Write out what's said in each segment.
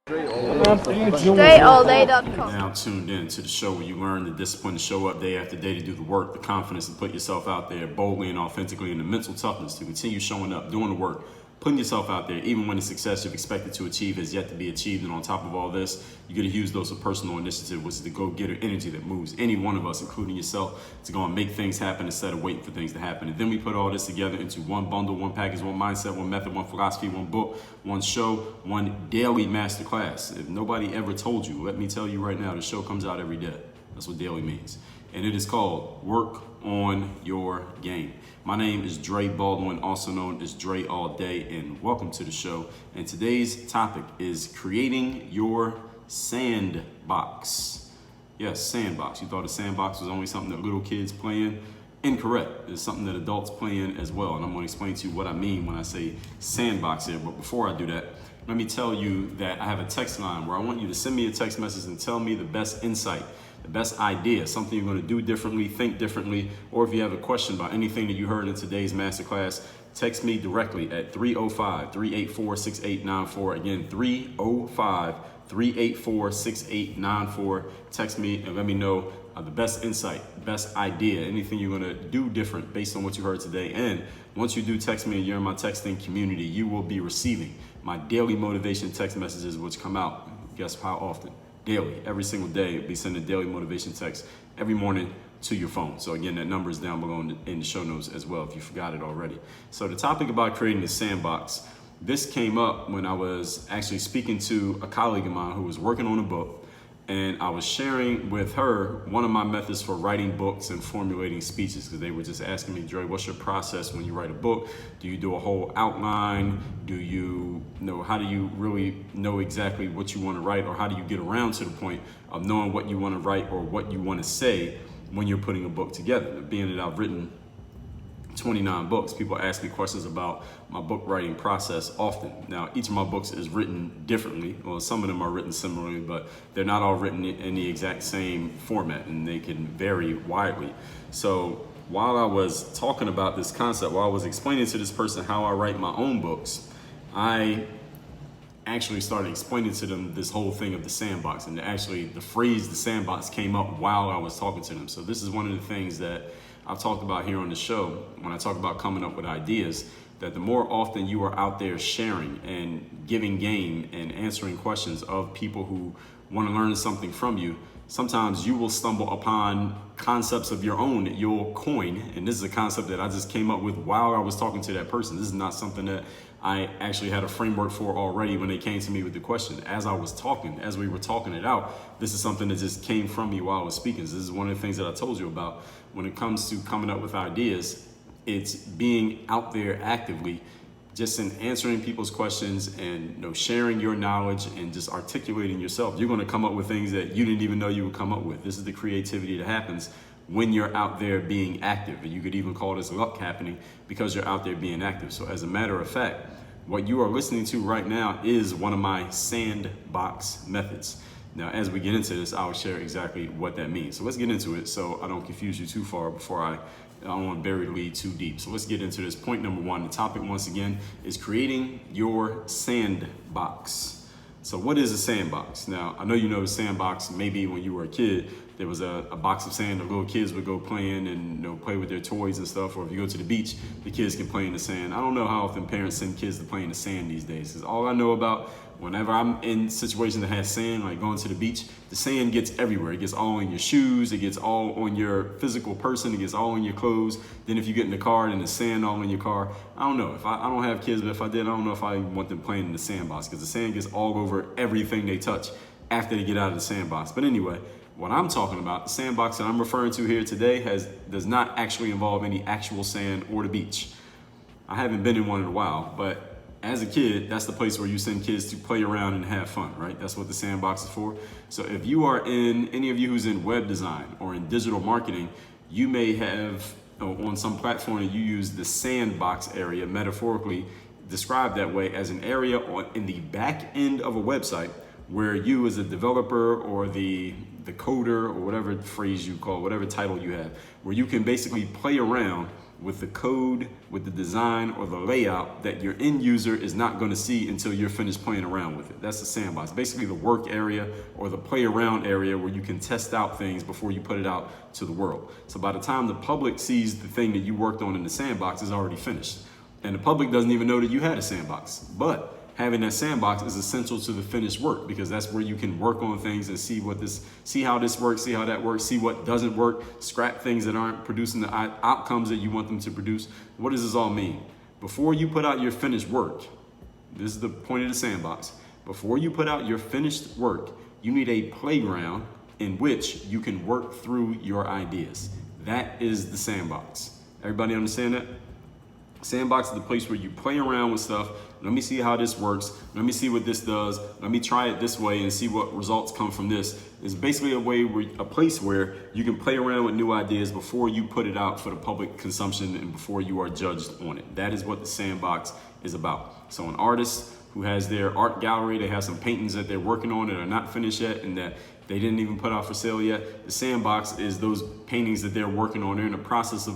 DreAllDay.com. Now tuned in to the show where you learn the discipline to show up day after day, to do the work, the confidence to put yourself out there boldly and authentically, and the mental toughness to continue showing up, doing the work, putting yourself out there, even when the success you've expected to achieve has yet to be achieved. And on top of all this, you get a huge dose of personal initiative, which is the go-getter energy that moves any one of us, including yourself, to go and make things happen instead of waiting for things to happen. And then we put all this together into one bundle, one package, one mindset, one method, one philosophy, one book, one show, one daily masterclass. If nobody ever told you, let me tell you right now, the show comes out every day. That's what daily means. And it is called Work on Your Game. My name is Dre Baldwin, also known as Dre All Day, and welcome to the show. And today's topic is creating your sandbox. Yes, sandbox. You thought a sandbox was only something that little kids play in? Incorrect. It's something that adults play in as well. And I'm going to explain to you what I mean when I say sandbox here. But before I do that, let me tell you that I have a text line where I want you to send me a text message and tell me the best insight, the best idea, something you're going to do differently, think differently, or if you have a question about anything that you heard in today's masterclass, text me directly at 305-384-6894. Again, 305-384-6894. Text me and let me know the best insight, best idea, anything you're going to do different based on what you heard today. And once you do text me and you're in my texting community, you will be receiving my daily motivation text messages, which come out, guess how often? Daily, every single day. Be sending daily motivation text every morning to your phone. So again, that number is down below in the show notes as well if you forgot it already. So the topic about creating the sandbox, this came up when I was actually speaking to a colleague of mine who was working on a book, and I was sharing with her one of my methods for writing books and formulating speeches, because they were just asking me, Dre, what's your process when you write a book? Do you do a whole outline? Do you know, how do you really know exactly what you want to write, or how do you get around to the point of knowing what you want to write or what you want to say when you're putting a book together? Being that I've written 29 books, people ask me questions about my book writing process often. Now, each of my books is written differently. Well, some of them are written similarly, but they're not all written in the exact same format, and they can vary widely. So while I was talking about this concept, while I was explaining to this person how I write my own books, I actually started explaining to them this whole thing of the sandbox. And actually, the phrase the sandbox came up while I was talking to them. So this is one of the things that I've talked about here on the show when I talk about coming up with ideas, that the more often you are out there sharing and giving game and answering questions of people who want to learn something from you, sometimes you will stumble upon concepts of your own that you'll coin. And this is a concept that I just came up with while I was talking to that person. This is not something that I actually had a framework for already when they came to me with the question. As I was talking, as we were talking it out, this is something that just came from me while I was speaking. So this is one of the things that I told you about when it comes to coming up with ideas. It's being out there actively, just in answering people's questions and sharing your knowledge and just articulating yourself. You're going to come up with things that you didn't even know you would come up with. This is the creativity that happens when you're out there being active. And you could even call this luck happening because you're out there being active. So as a matter of fact, what you are listening to right now is one of my sandbox methods. Now, as we get into this, I'll share exactly what that means. So let's get into it so I don't confuse you too far before I don't want to bury the lead too deep. So let's get into this. Point number one, the topic once again is creating your sandbox. So what is a sandbox? Now, I know you know the sandbox, maybe when you were a kid, there was a box of sand that little kids would go play in and play with their toys and stuff. Or if you go to the beach, the kids can play in the sand. I don't know how often parents send kids to play in the sand these days, because all I know about whenever I'm in situations that has sand, like going to the beach, the sand gets everywhere. It gets all in your shoes, it gets all on your physical person, it gets all in your clothes. Then if you get in the car and the sand all in your car, I don't know. If I don't have kids, but if I did, I don't know if I want them playing in the sandbox, because the sand gets all over everything they touch after they get out of the sandbox. But anyway, what I'm talking about, the sandbox that I'm referring to here today, does not actually involve any actual sand or the beach. I haven't been in one in a while, but as a kid, that's the place where you send kids to play around and have fun, right? That's what the sandbox is for. So if you are any of you who's in web design or in digital marketing, you may have on some platform that you use the sandbox area, metaphorically described that way, as an area in the back end of a website where you as a developer or the coder or whatever phrase you call, whatever title you have, where you can basically play around with the code, with the design or the layout that your end user is not going to see until you're finished playing around with it. That's the sandbox, basically the work area or the play around area where you can test out things before you put it out to the world. So by the time the public sees the thing that you worked on in the sandbox is already finished. And the public doesn't even know that you had a sandbox. But having that sandbox is essential to the finished work, because that's where you can work on things and see how this works, see how that works, see what doesn't work, scrap things that aren't producing the outcomes that you want them to produce. What does this all mean? Before you put out your finished work, this is the point of the sandbox. Before you put out your finished work, you need a playground in which you can work through your ideas. That is the sandbox. Everybody understand that? Sandbox is the place where you play around with stuff. Let me see how this works. Let me see what this does. Let me try it this way and see what results come from this. It's basically a place where you can play around with new ideas before you put it out for the public consumption and before you are judged on it. That is what the sandbox is about. So an artist who has their art gallery, they have some paintings that they're working on that are not finished yet and that they didn't even put out for sale yet. The sandbox is those paintings that they're working on. They're in the process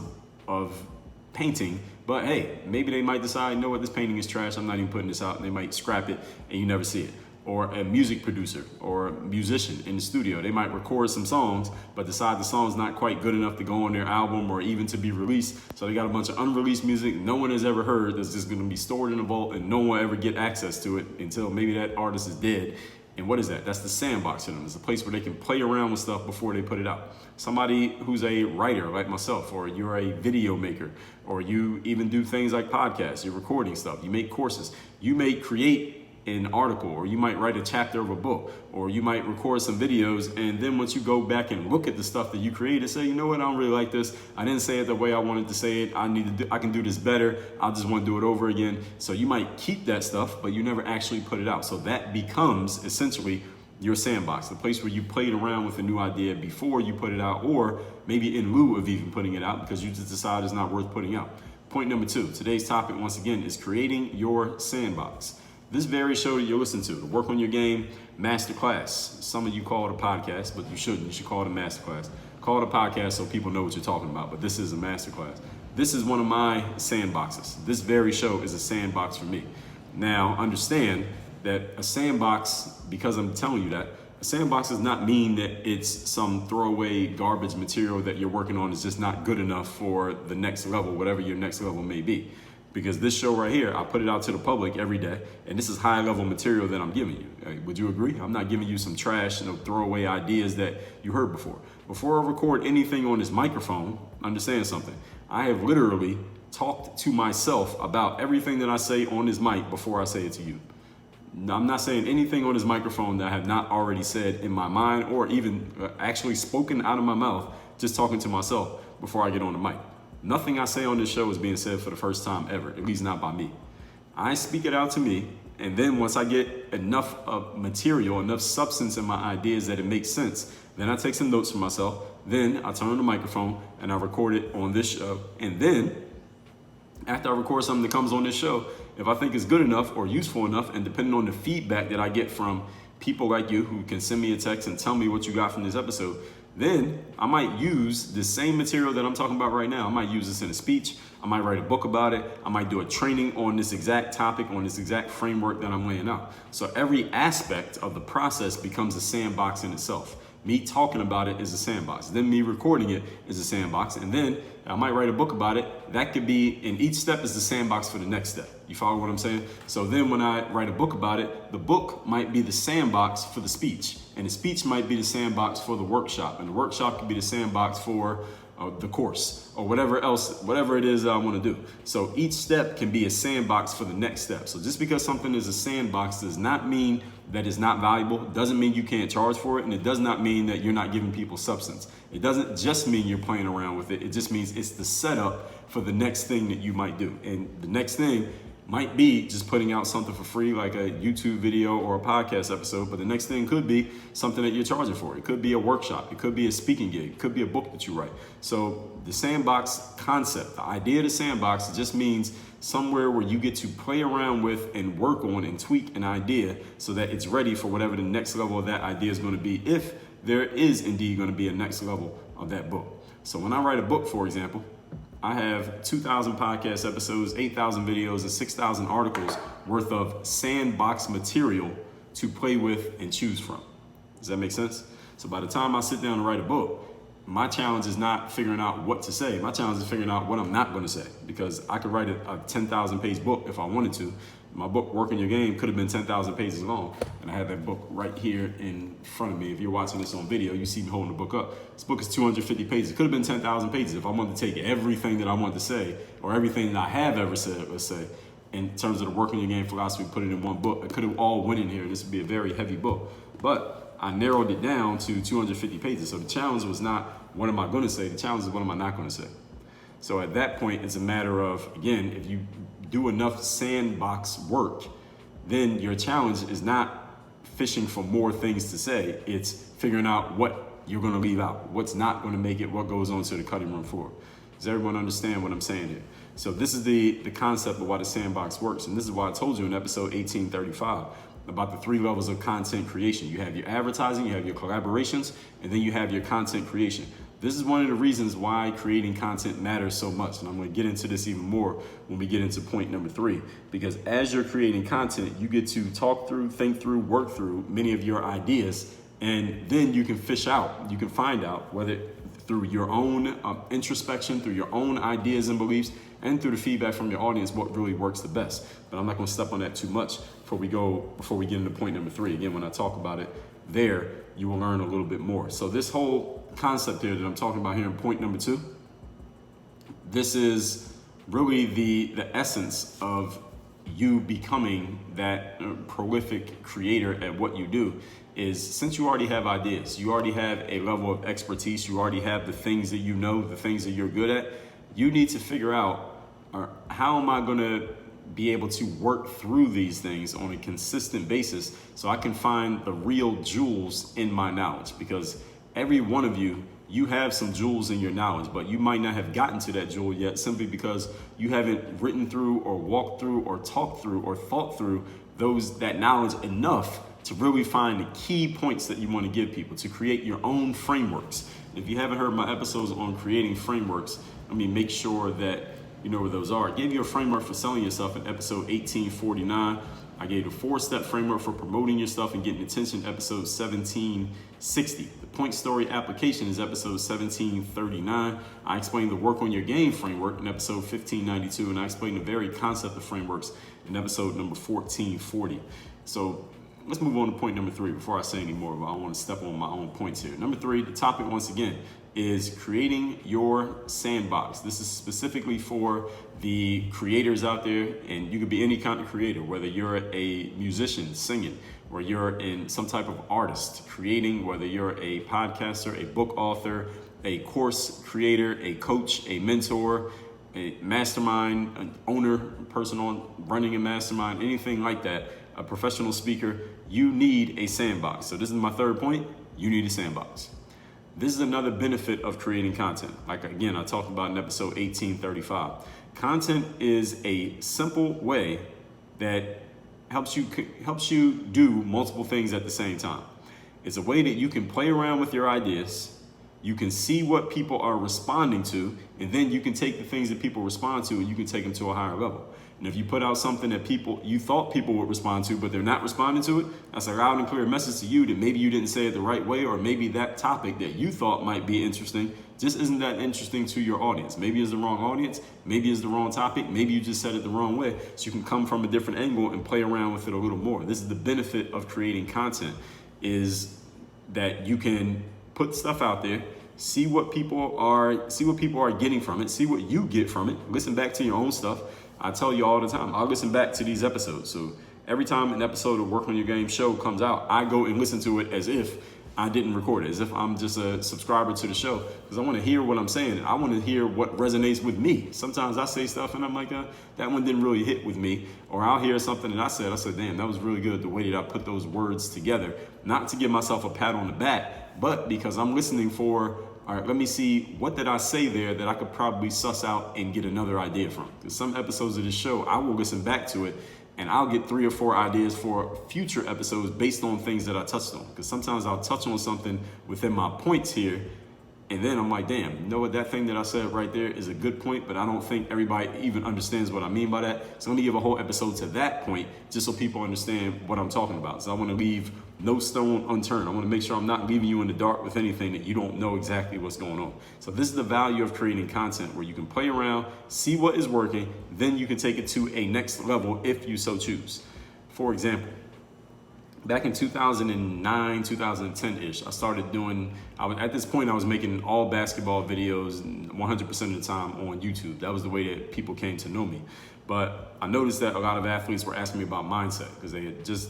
of painting, but hey, maybe they might decide, you know what, this painting is trash, I'm not even putting this out, and they might scrap it and you never see it. Or a music producer or a musician in the studio, they might record some songs but decide the song's not quite good enough to go on their album or even to be released, so they got a bunch of unreleased music no one has ever heard that's just going to be stored in a vault and no one will ever get access to it until maybe that artist is dead. And what is that? That's the sandbox for them. It's a place where they can play around with stuff before they put it out. Somebody who's a writer like myself, or you're a video maker, or you even do things like podcasts, you're recording stuff, you make courses, you may create an article, or you might write a chapter of a book, or you might record some videos, and then once you go back and look at the stuff that you created, say, you know what, I don't really like this, I didn't say it the way I wanted to say it, I can do this better, I just want to do it over again. So you might keep that stuff, but you never actually put it out. So that becomes essentially your sandbox, the place where you played around with a new idea before you put it out, or maybe in lieu of even putting it out because you just decide it's not worth putting out. Point number 2, today's topic once again is creating your sandbox. This very show that you're listening to, the Work on Your Game Masterclass. Some of you call it a podcast, but you shouldn't. You should call it a masterclass. Call it a podcast so people know what you're talking about, but this is a masterclass. This is one of my sandboxes. This very show is a sandbox for me. Now, understand that a sandbox, because I'm telling you that, a sandbox does not mean that it's some throwaway garbage material that you're working on is just not good enough for the next level, whatever your next level may be. Because this show right here, I put it out to the public every day, and this is high level material that I'm giving you. Would you agree? I'm not giving you some trash, throwaway ideas that you heard before. Before I record anything on this microphone, understand something. I have literally talked to myself about everything that I say on this mic before I say it to you. Now, I'm not saying anything on this microphone that I have not already said in my mind or even actually spoken out of my mouth, just talking to myself before I get on the mic. Nothing I say on this show is being said for the first time ever, at least not by me. I speak it out to me, and then once I get enough of material, enough substance in my ideas that it makes sense, then I take some notes for myself, then I turn on the microphone and I record it on this show. And then after I record something that comes on this show, if I think it's good enough or useful enough, and depending on the feedback that I get from people like you who can send me a text and tell me what you got from this episode, then I might use the same material that I'm talking about right now. I might use this in a speech. I might write a book about it. I might do a training on this exact topic, on this exact framework that I'm laying out. So every aspect of the process becomes a sandbox in itself. Me talking about it is a sandbox. Then me recording it is a sandbox. And then I might write a book about it. That could be, and each step is the sandbox for the next step. You follow what I'm saying? So then when I write a book about it, the book might be the sandbox for the speech. And the speech might be the sandbox for the workshop. And the workshop could be the sandbox for the course or whatever else, whatever it is that I want to do. So each step can be a sandbox for the next step. So just because something is a sandbox does not mean that it's not valuable. It doesn't mean you can't charge for it. And it does not mean that you're not giving people substance. It doesn't just mean you're playing around with it. It just means it's the setup for the next thing that you might do. And the next thing might be just putting out something for free, like a YouTube video or a podcast episode. But the next thing could be something that you're charging for. It could be a workshop. It could be a speaking gig. It could be a book that you write. So the sandbox concept, the idea of the sandbox, just means somewhere where you get to play around with and work on and tweak an idea so that it's ready for whatever the next level of that idea is going to be, if there is indeed going to be a next level of that book. So when I write a book, for example, I have 2,000 podcast episodes, 8,000 videos, and 6,000 articles worth of sandbox material to play with and choose from. Does that make sense? So by the time I sit down and write a book, my challenge is not figuring out what to say. My challenge is figuring out what I'm not going to say, because I could write a 10,000 page book if I wanted to. My book, Working Your Game, could have been 10,000 pages long, and I have that book right here in front of me. If you're watching this on video, you see me holding the book up. This book is 250 pages. It could have been 10,000 pages if I wanted to take everything that I wanted to say, or everything that I have ever said, let's say, in terms of the Working Your Game philosophy, put it in one book. It could have all went in here. This would be a very heavy book. But I narrowed it down to 250 pages. So the challenge was not, what am I going to say? The challenge is, what am I not going to say? So at that point, it's a matter of, again, if you do enough sandbox work, then your challenge is not fishing for more things to say. It's figuring out what you're going to leave out, what's not going to make it, what goes on to the cutting room floor. Does everyone understand what I'm saying here? So this is the concept of why the sandbox works. And this is why I told you in episode 1835 about the 3 levels of content creation. You have your advertising, you have your collaborations, and then you have your content creation. This is one of the reasons why creating content matters so much. And I'm going to get into this even more when we get into point number 3, because as you're creating content, you get to talk through, think through, work through many of your ideas, and then you can fish out, you can find out whether through your own introspection, through your own ideas and beliefs, and through the feedback from your audience, what really works the best. But I'm not going to step on that too much before we get into point number 3. Again, when I talk about it there, you will learn a little bit more. So this whole concept here that I'm talking about here in point number 2, this is really the essence of you becoming that prolific creator at what you do. Is since you already have ideas, you already have a level of expertise, you already have the things that you know, the things that you're good at, you need to figure out, how am I going to be able to work through these things on a consistent basis so I can find the real jewels in my knowledge? Because every one of you, you have some jewels in your knowledge, but you might not have gotten to that jewel yet simply because you haven't written through or walked through or talked through or thought through that knowledge enough to really find the key points that you want to give people, to create your own frameworks. If you haven't heard my episodes on creating frameworks, make sure that you know where those are. I gave you a framework for selling yourself in episode 1849. I gave you a 4-step framework for promoting your stuff and getting attention, episode 1760. The point story application is episode 1739. I explained the work on your game framework in episode 1592, and I explained the very concept of frameworks in episode number 1440. So let's move on to point number 3 before I say any more. I want to step on my own points here. Number 3, the topic once again is creating your sandbox. This is specifically for the creators out there, and you could be any kind of creator, whether you're a musician singing, or you're in some type of artist creating, whether you're a podcaster, a book author, a course creator, a coach, a mentor, a mastermind, an owner, person on running a mastermind, anything like that, a professional speaker. You need a sandbox. So this is my 3rd point. You need a sandbox. This is another benefit of creating content. Like, again, I talked about in episode 1835. Content is a simple way that helps you do multiple things at the same time. It's a way that you can play around with your ideas. You can see what people are responding to, and then you can take the things that people respond to and you can take them to a higher level. And if you put out something that you thought people would respond to, but they're not responding to it, that's a loud and clear message to you that maybe you didn't say it the right way, or maybe that topic that you thought might be interesting just isn't that interesting to your audience. Maybe it's the wrong audience, maybe it's the wrong topic, maybe you just said it the wrong way. So you can come from a different angle and play around with it a little more. This is the benefit of creating content, is that you can put stuff out there, see what people are getting from it, see what you get from it, listen back to your own stuff. I tell you all the time, I'll listen back to these episodes. So every time an episode of Work on Your Game show comes out, I go and listen to it as if I didn't record it, as if I'm just a subscriber to the show, because I want to hear what I'm saying. I want to hear what resonates with me. Sometimes I say stuff and I'm like, that one didn't really hit with me. Or I'll hear something that I said, damn, that was really good, the way that I put those words together. Not to give myself a pat on the back, but because I'm listening for, all right, let me see, what did I say there that I could probably suss out and get another idea from? Because some episodes of this show, I will listen back to it and I'll get 3 or 4 ideas for future episodes based on things that I touched on. Because sometimes I'll touch on something within my points here And then I'm like, damn, you know what, that thing that I said right there is a good point, but I don't think everybody even understands what I mean by that. So let me give a whole episode to that point, just so people understand what I'm talking about. So I want to leave no stone unturned. I want to make sure I'm not leaving you in the dark with anything that you don't know exactly what's going on. So this is the value of creating content, where you can play around, see what is working, then you can take it to a next level if you so choose. For example, back in 2009, 2010-ish, I started doing, at this point I was making all basketball videos 100% of the time on YouTube. That was the way that people came to know me. But I noticed that a lot of athletes were asking me about mindset, because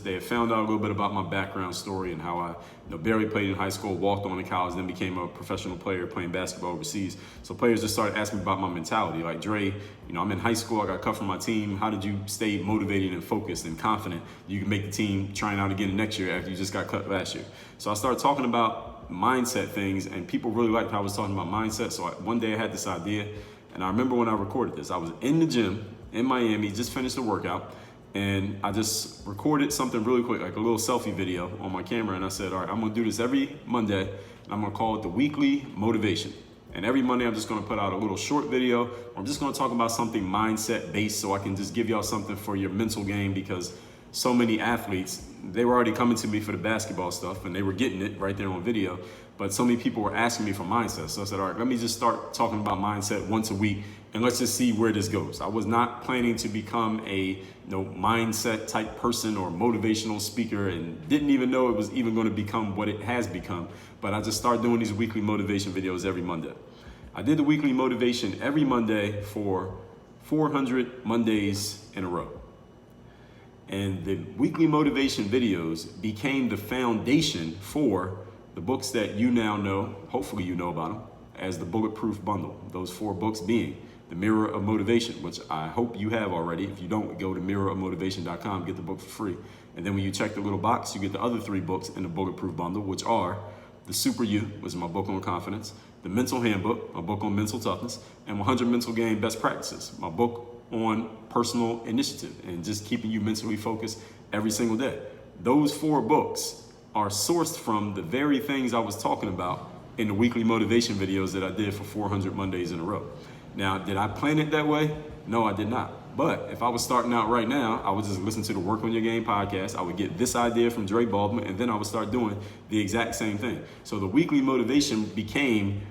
they had found out a little bit about my background story and how I barely played in high school, walked on to college, then became a professional player playing basketball overseas. So players just started asking me about my mentality. Like, Dre, I'm in high school, I got cut from my team. How did you stay motivated and focused and confident you can make the team trying out again next year after you just got cut last year? So I started talking about mindset things, and people really liked how I was talking about mindset. So one day I had this idea, and I remember when I recorded this, I was in the gym in Miami, just finished the workout, and I just recorded something really quick, like a little selfie video on my camera, and I said, all right, I'm gonna do this every Monday, and I'm gonna call it the weekly motivation. And every Monday I'm just gonna put out a little short video, or I'm just gonna talk about something mindset based, so I can just give y'all something for your mental game, because so many athletes, they were already coming to me for the basketball stuff, and they were getting it right there on video, but so many people were asking me for mindset. So I said, all right, let me just start talking about mindset once a week, and let's just see where this goes. I was not planning to become a mindset type person or motivational speaker, and didn't even know it was even going to become what it has become. But I just started doing these weekly motivation videos every Monday. I did the weekly motivation every Monday for 400 Mondays in a row. And the weekly motivation videos became the foundation for the books that you now know, hopefully you know about them, as the Bulletproof Bundle. Those 4 books being The Mirror of Motivation, which I hope you have already. If you don't, go to mirrorofmotivation.com, get the book for free. And then when you check the little box, you get the other 3 books in the Bulletproof Bundle, which are The Super You, which is my book on confidence, The Mental Handbook, my book on mental toughness, and 100 Mental Game Best Practices, my book on personal initiative and just keeping you mentally focused every single day. Those 4 books are sourced from the very things I was talking about in the weekly motivation videos that I did for 400 Mondays in a row. Now, did I plan it that way? No, I did not. But if I was starting out right now, I would just listen to the Work on Your Game podcast. I would get this idea from Dre Baldwin, and then I would start doing the exact same thing. So the weekly motivation became,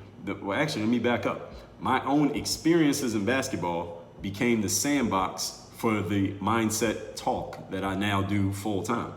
actually, let me back up. My own experiences in basketball became the sandbox for the mindset talk that I now do full time.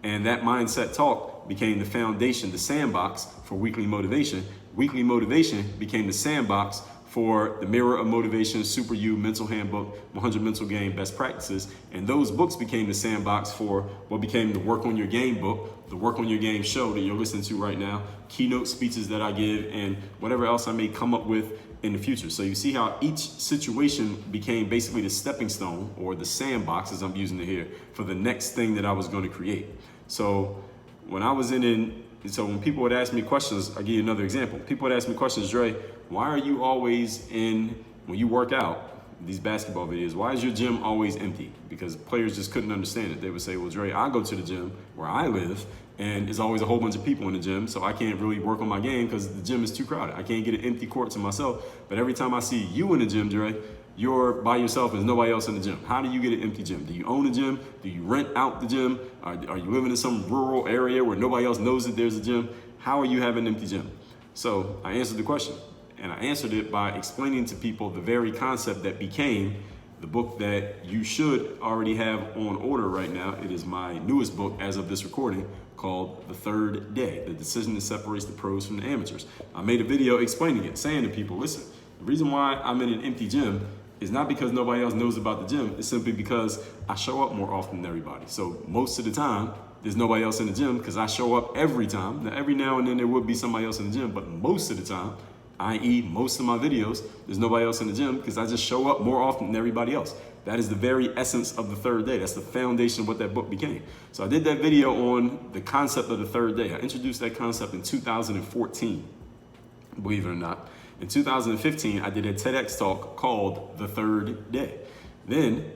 And that mindset talk became the foundation, the sandbox for weekly motivation. Weekly motivation became the sandbox for the Mirror of Motivation, Super You, Mental Handbook, 100 Mental Game Best Practices. And those books became the sandbox for what became the Work on Your Game book, the Work on Your Game show that you're listening to right now, keynote speeches that I give, and whatever else I may come up with in the future. So you see how each situation became basically the stepping stone, or the sandbox as I'm using it here, for the next thing that I was going to create. So when I was when people would ask me questions, I'll give you another example. People would ask me questions, Dre, why are you always when you work out, these basketball videos, why is your gym always empty? Because players just couldn't understand it. They would say, well, Dre, I go to the gym where I live, and there's always a whole bunch of people in the gym, so I can't really work on my game because the gym is too crowded. I can't get an empty court to myself. But every time I see you in the gym, Dre, you're by yourself and there's nobody else in the gym. How do you get an empty gym? Do you own a gym? Do you rent out the gym? Are you living in some rural area where nobody else knows that there's a gym? How are you having an empty gym? So I answered the question, and I answered it by explaining to people the very concept that became the book that you should already have on order right now. It is my newest book as of this recording, called The Third Day, The Decision That Separates the Pros from the Amateurs. I made a video explaining it, saying to people, listen, the reason why I'm in an empty gym is not because nobody else knows about the gym. It's simply because I show up more often than everybody. So most of the time, there's nobody else in the gym because I show up every time. Now, every now and then there would be somebody else in the gym, but most of the time, i.e. most of my videos, there's nobody else in the gym because I just show up more often than everybody else. That is the very essence of The Third Day. That's the foundation of what that book became. So I did that video on the concept of the third day. I introduced that concept in 2014, believe it or not. In 2015, I did a TEDx talk called The Third Day. Then,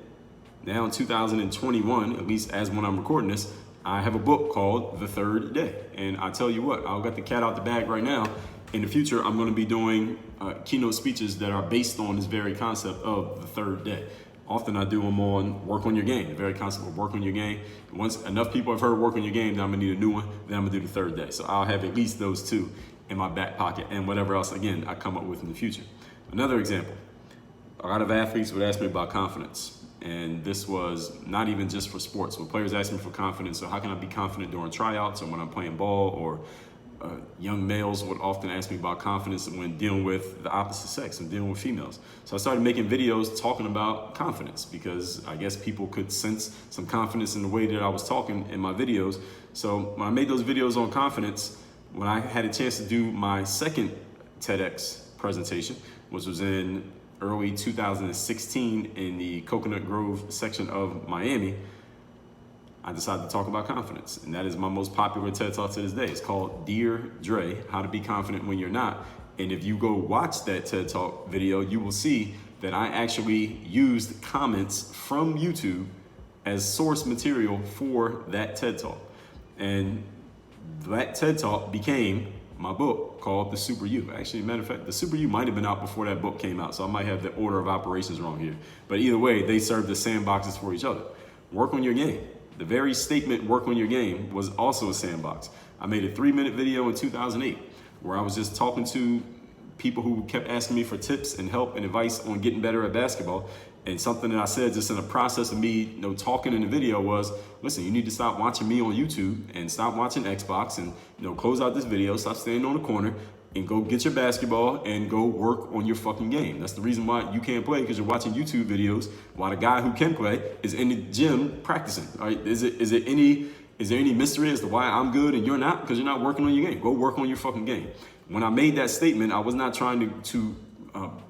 now in 2021, at least as when I'm recording this, I have a book called The Third Day. And I tell you what, I'll get the cat out the bag right now. in the future, I'm going to be doing keynote speeches that are based on this very concept of the third day. Often I do them on work on your game, the very concept of work on your game. Once enough people have heard work on your game, then I'm gonna need a new one, then I'm gonna do the third day. So I'll have at least those two in my back pocket and whatever else, again, I come up with in the future. Another example, a lot of athletes would ask me about confidence. And this was not even just for sports. When players ask me for confidence, so how can I be confident during tryouts or when I'm playing ball, or young males would often ask me about confidence when dealing with the opposite sex and dealing with females. So I started making videos talking about confidence because I guess people could sense some confidence in the way that I was talking in my videos. So when I made those videos on confidence, when I had a chance to do my second TEDx presentation, which was in early 2016 in the Coconut Grove section of Miami, I decided to talk about confidence, and that is my most popular TED Talk to this day. It's called Dear Dre, How to Be Confident When You're Not. And if you go watch that TED Talk video, you will see that I actually used comments from YouTube as source material for that TED Talk. And that TED Talk became my book called The Super You. Actually, matter of fact, The Super You might have been out before that book came out, so I might have the order of operations wrong here. But either way, they serve as sandboxes for each other. Work on your game. The very statement, work on your game, was also a sandbox. I made a 3-minute video in 2008 where I was just talking to people who kept asking me for tips and help and advice on getting better at basketball. And something that I said just in the process of me, talking in the video was, listen, you need to stop watching me on YouTube and stop watching Xbox and, close out this video, stop standing on the corner and go get your basketball and go work on your fucking game. That's the reason why you can't play, because you're watching YouTube videos while the guy who can play is in the gym practicing. All right? Is there any mystery as to why I'm good and you're not? Because you're not working on your game. Go work on your fucking game. When I made that statement, I was not trying to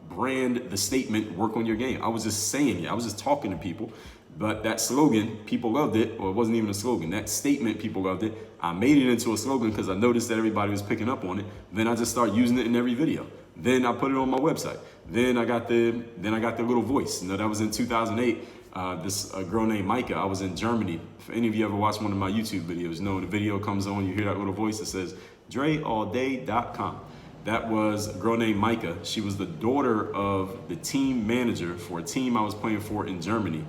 brand the statement, work on your game. I was just saying it. I was just talking to people. But that slogan, people loved it, or it wasn't even a slogan. That statement, people loved it. I made it into a slogan because I noticed that everybody was picking up on it. Then I just started using it in every video. Then I put it on my website. Then I got the little voice. That was in 2008. This girl named Micah. I was in Germany. If any of you ever watched one of my YouTube videos, the video comes on, you hear that little voice that says, DreAllDay.com. That was a girl named Micah. She was the daughter of the team manager for a team I was playing for in Germany.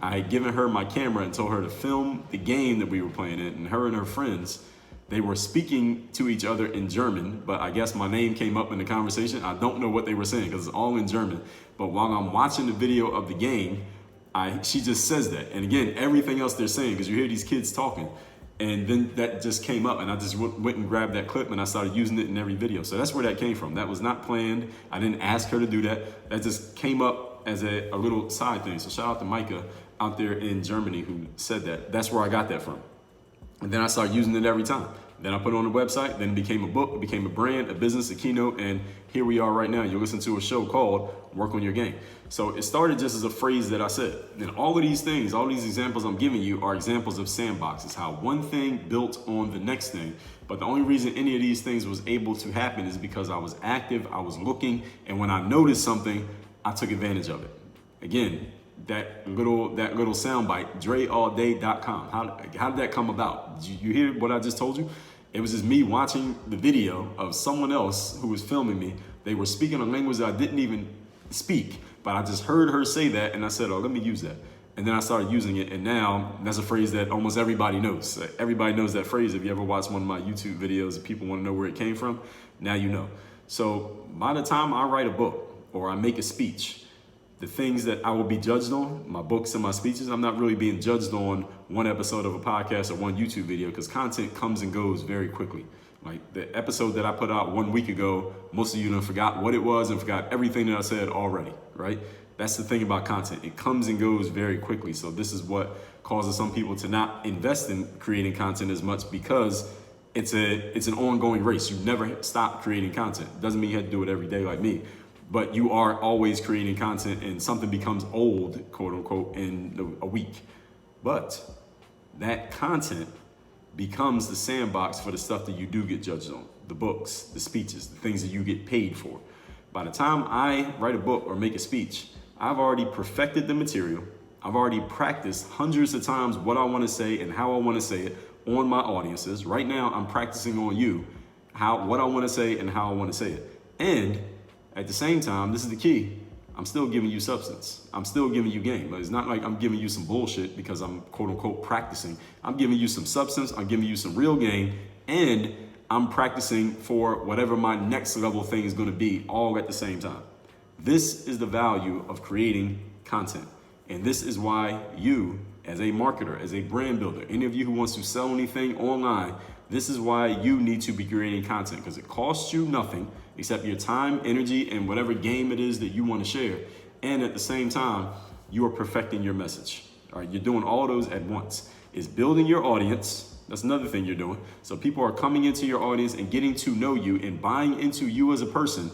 I had given her my camera and told her to film the game that we were playing in, and her friends, they were speaking to each other in German, but I guess my name came up in the conversation. I don't know what they were saying because it's all in German. But while I'm watching the video of the game, she just says that. And again, everything else they're saying, because you hear these kids talking. And then that just came up, and I just went and grabbed that clip and I started using it in every video. So that's where that came from. That was not planned. I didn't ask her to do that. That just came up as a little side thing. So shout out to Micah out there in Germany who said that. That's where I got that from. And then I started using it every time. Then I put it on the website, then it became a book, it became a brand, a business, a keynote, and here we are right now. You'll listen to a show called Work on Your Game. So it started just as a phrase that I said. And all of these things, all these examples I'm giving you are examples of sandboxes, how one thing built on the next thing. But the only reason any of these things was able to happen is because I was active, I was looking, and when I noticed something, I took advantage of it. Again, that little soundbite, DreAllDay.com. How did that come about? Did you hear what I just told you? It was just me watching the video of someone else who was filming me. They were speaking a language that I didn't even speak, but I just heard her say that, and I said, oh, let me use that. And then I started using it, and now that's a phrase that almost everybody knows. Everybody knows that phrase. If you ever watch one of my YouTube videos and people want to know where it came from, now you know. So by the time I write a book or I make a speech, the things that I will be judged on, my books and my speeches, I'm not really being judged on one episode of a podcast or one YouTube video, because content comes and goes very quickly. Like the episode that I put out 1 week ago, most of you done forgot what it was and forgot everything that I said already, right? That's the thing about content. It comes and goes very quickly. So this is what causes some people to not invest in creating content as much, because it's an ongoing race. You never stop creating content. Doesn't mean you have to do it every day like me. But you are always creating content, and something becomes old, quote unquote, in a week. But that content becomes the sandbox for the stuff that you do get judged on, the books, the speeches, the things that you get paid for. By the time I write a book or make a speech, I've already perfected the material. I've already practiced hundreds of times what I want to say and how I want to say it on my audiences. Right now, I'm practicing on you. what I want to say and how I want to say it. And at the same time, this is the key, I'm still giving you substance. I'm still giving you game. But it's not like I'm giving you some bullshit because I'm quote unquote practicing. I'm giving you some substance. I'm giving you some real game. And I'm practicing for whatever my next level thing is going to be all at the same time. This is the value of creating content. And this is why you, as a marketer, as a brand builder, any of you who wants to sell anything online, this is why you need to be creating content, because it costs you nothing except your time, energy, and whatever game it is that you want to share. And at the same time, you are perfecting your message. All right, you're doing all those at once. It's building your audience. That's another thing you're doing. So people are coming into your audience and getting to know you and buying into you as a person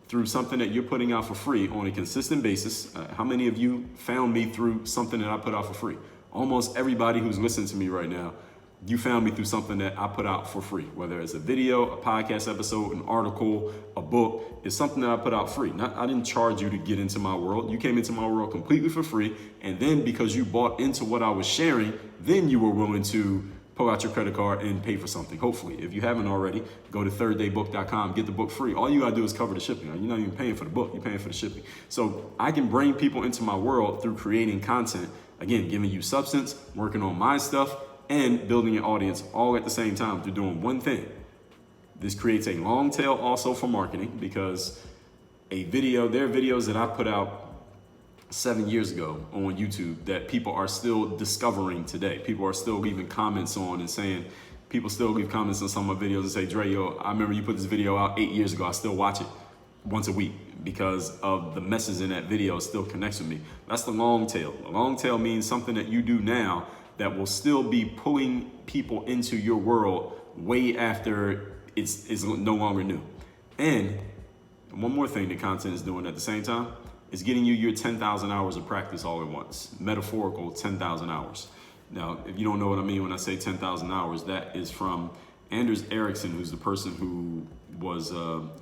through something that you're putting out for free on a consistent basis. How many of you found me through something that I put out for free? Almost everybody who's listening to me right now, you found me through something that I put out for free, whether it's a video, a podcast episode, an article, a book. It's something that I put out free. I didn't charge you to get into my world. You came into my world completely for free. And then because you bought into what I was sharing, then you were willing to pull out your credit card and pay for something. Hopefully, if you haven't already, go to thirddaybook.com, get the book free. All you gotta do is cover the shipping. You're not even paying for the book, you're paying for the shipping. So I can bring people into my world through creating content. Again, giving you substance, working on my stuff, and building an audience all at the same time through doing one thing. This creates a long tail also for marketing, because there are videos that I put out 7 years ago on YouTube that people are still discovering today. People are still leaving comments on and saying, people still leave comments on some of my videos and say, Dre, yo, I remember you put this video out 8 years ago. I still watch it once a week because of the message in that video still connects with me. That's the long tail. The long tail means something that you do now that will still be pulling people into your world way after it's no longer new. And one more thing that content is doing at the same time is getting you your 10,000 hours of practice all at once. Metaphorical 10,000 hours. Now, if you don't know what I mean when I say 10,000 hours, that is from Anders Ericsson, who's the person who was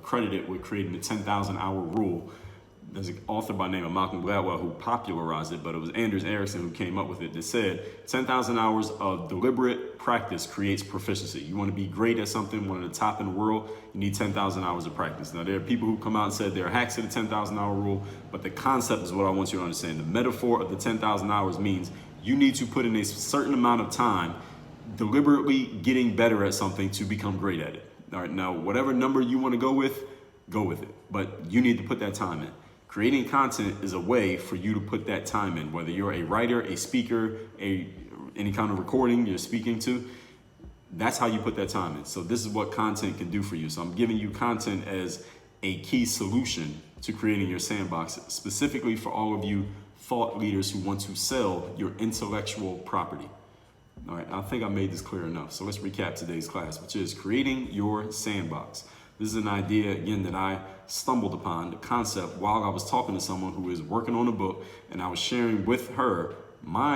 credited with creating the 10,000 hour rule. There's an author by the name of Malcolm Gladwell who popularized it, but it was Anders Ericsson who came up with it that said 10,000 hours of deliberate practice creates proficiency. You want to be great at something, one of the top in the world, you need 10,000 hours of practice. Now, there are people who come out and said there are hacks to the 10,000 hour rule, but the concept is what I want you to understand. The metaphor of the 10,000 hours means you need to put in a certain amount of time deliberately getting better at something to become great at it. All right, now, whatever number you want to go with it, but you need to put that time in. Creating content is a way for you to put that time in, whether you're a writer, a speaker, any kind of recording you're speaking to. That's how you put that time in. So this is what content can do for you. So I'm giving you content as a key solution to creating your sandbox, specifically for all of you thought leaders who want to sell your intellectual property. All right, I think I made this clear enough. So let's recap today's class, which is creating your sandbox. This is an idea, again, that I stumbled upon, the concept, while I was talking to someone who is working on a book, and I was sharing with her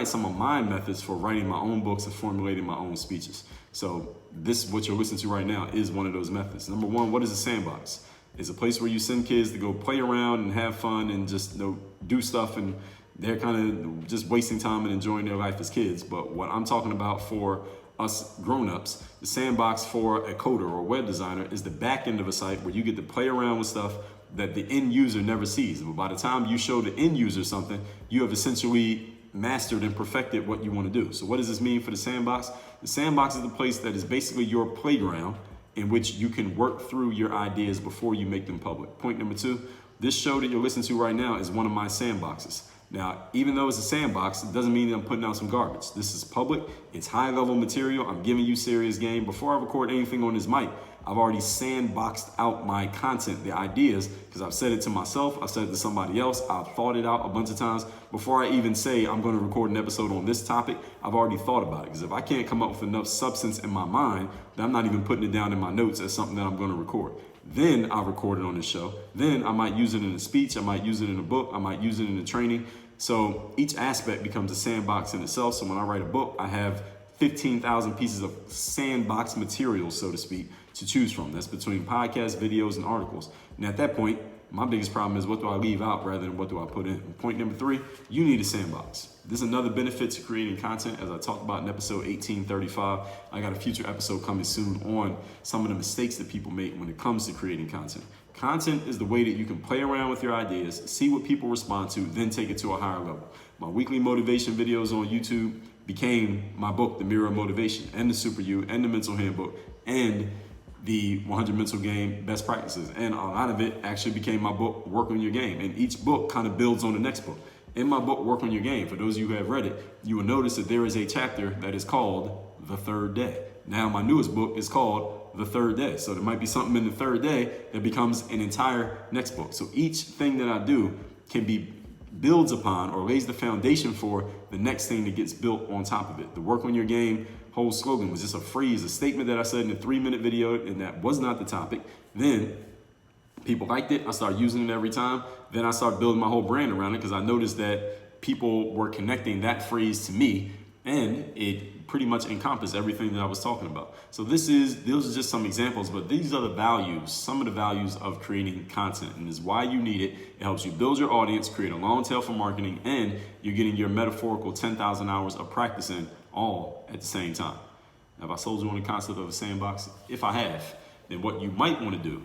some of my methods for writing my own books and formulating my own speeches. So this, what you're listening to right now, is one of those methods. Number one, what is a sandbox? It's a place where you send kids to go play around and have fun and just do stuff, and they're kind of just wasting time and enjoying their life as kids. But what I'm talking about for us grown-ups, the sandbox for a coder or a web designer is the back end of a site where you get to play around with stuff that the end user never sees. But by the time you show the end user something, you have essentially mastered and perfected what you want to do. So what does this mean for the sandbox? The sandbox is the place that is basically your playground in which you can work through your ideas before you make them public. Point number two, this show that you're listening to right now is one of my sandboxes. Now, even though it's a sandbox, it doesn't mean that I'm putting out some garbage. This is public, it's high level material, I'm giving you serious game. Before I record anything on this mic, I've already sandboxed out my content, the ideas, because I've said it to myself, I've said it to somebody else, I've thought it out a bunch of times. Before I even say I'm going to record an episode on this topic, I've already thought about it. Because if I can't come up with enough substance in my mind, then I'm not even putting it down in my notes as something that I'm going to record. Then I'll record it on this show. Then I might use it in a speech, I might use it in a book, I might use it in a training. So each aspect becomes a sandbox in itself. So when I write a book, I have 15,000 pieces of sandbox material, so to speak, to choose from. That's between podcasts, videos, and articles. And at that point, My biggest problem is what do I leave out rather than what do I put in? Point number 3, you need a sandbox. This is another benefit to creating content, as I talked about in episode 1835. I got a future episode coming soon on some of the mistakes that people make when it comes to creating content. Content is the way that you can play around with your ideas, see what people respond to, then take it to a higher level. My weekly motivation videos on YouTube became my book, The Mirror of Motivation, and the Super You, and the Mental Handbook, and the 100 Mental Game Best Practices. And a lot of it actually became my book, Work on Your Game. And each book kind of builds on the next book. In my book, Work on Your Game, for those of you who have read it, you will notice that there is a chapter that is called The Third Day. Now, my newest book is called The Third Day. So there might be something in the third day that becomes an entire next book. So each thing that I do can be builds upon or lays the foundation for the next thing that gets built on top of it. The Work on Your Game whole slogan was just a phrase, a statement that I said in a 3-minute video, and that was not the topic. Then people liked it. I started using it every time. Then I started building my whole brand around it because I noticed that people were connecting that phrase to me, and it pretty much encompassed everything that I was talking about. So those are just some examples, but these are the values, some of the values of creating content, and is why you need it. It helps you build your audience, create a long tail for marketing, and you're getting your metaphorical 10,000 hours of practicing all at the same time. Now, if I sold you on the concept of a sandbox, if I have, then what you might want to do,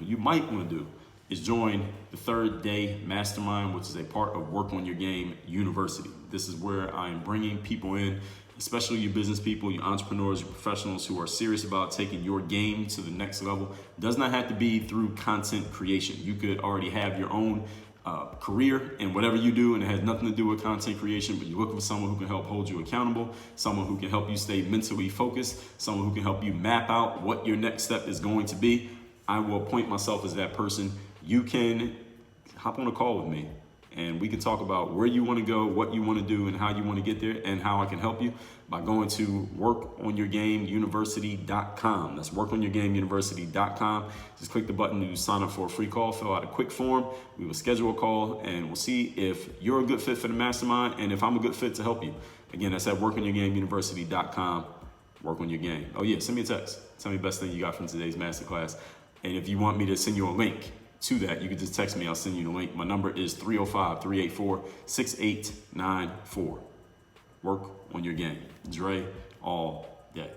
is join the Third Day Mastermind, which is a part of Work on Your Game University. This is where I am bringing people in, especially your business people, your entrepreneurs, your professionals who are serious about taking your game to the next level. It does not have to be through content creation. You could already have your own career in whatever you do, and it has nothing to do with content creation, but you're looking for someone who can help hold you accountable, someone who can help you stay mentally focused, someone who can help you map out what your next step is going to be. I will appoint myself as that person. You can hop on a call with me and we can talk about where you want to go, what you want to do, and how you want to get there, and how I can help you by going to workonyourgameuniversity.com. That's workonyourgameuniversity.com. Just click the button to sign up for a free call, fill out a quick form. We will schedule a call and we'll see if you're a good fit for the mastermind and if I'm a good fit to help you. Again, that's at workonyourgameuniversity.com. Work on your game. Oh yeah, send me a text. Tell me the best thing you got from today's masterclass. And if you want me to send you a link to that, you can just text me. I'll send you the link. My number is 305-384-6894. Work on your game. Dre all day.